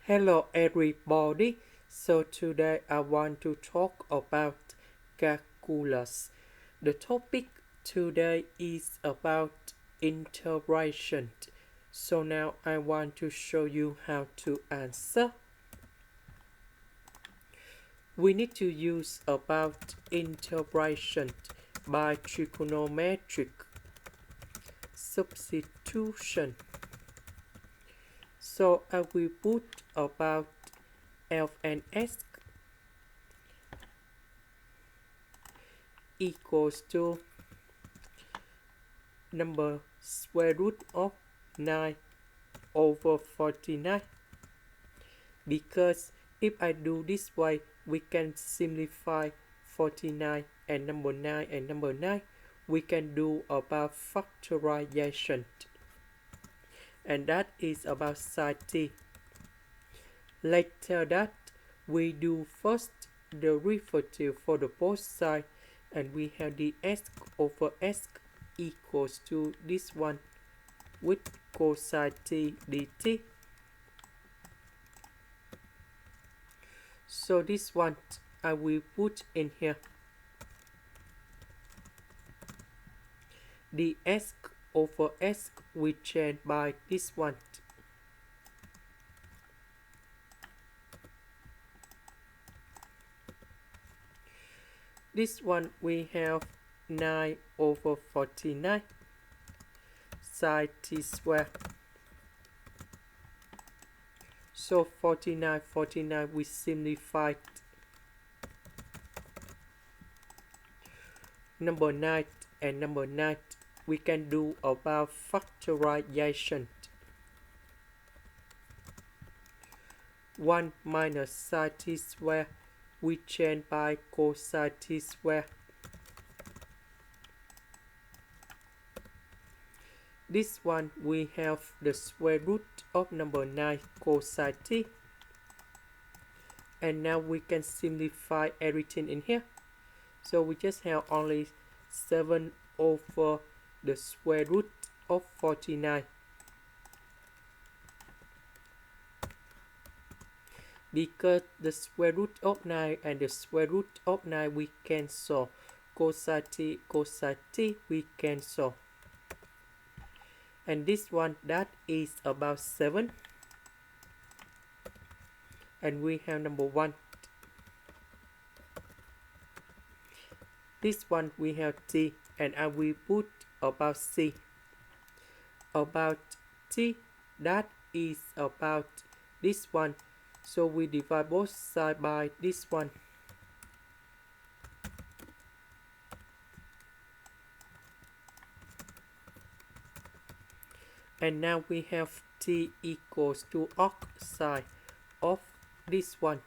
Hello everybody. So today I want to talk about calculus. The topic today is about integration. So now I want to show you how to answer. We need to use about integration by trigonometric substitution. So I will put about f and s equals to number square root of 9 over 49. Because if I do this way, we can simplify 49 and number 9 and number 9. We can do about factorization. And that is about sine t. Later that, we do first the derivative for the both sides, and we have the s over s equals to this one with cosine t dt. So this one I will put in here. The s over s we change by this one. This one we have 9 over 49 sine t square. So 49 we simplified. Number 9 and number 9 we can do about factorization. 1 minus sine t square we change by cosine t square. This one we have the square root of number 9 cosine t. And now we can simplify everything in here. So we just have only 7 over the square root of 49. Because the square root of 9 and the square root of 9 we cancel. Cosine t we cancel. And this one that is about 7. And we have number 1. This one we have t, and I will put about c. About t that is about this one. So we divide both sides by this one. And now we have t equals to arcsine of this one.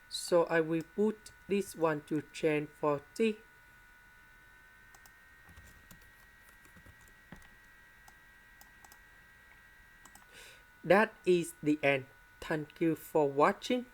So I will put this one to change for t. That is the end. Thank you for watching.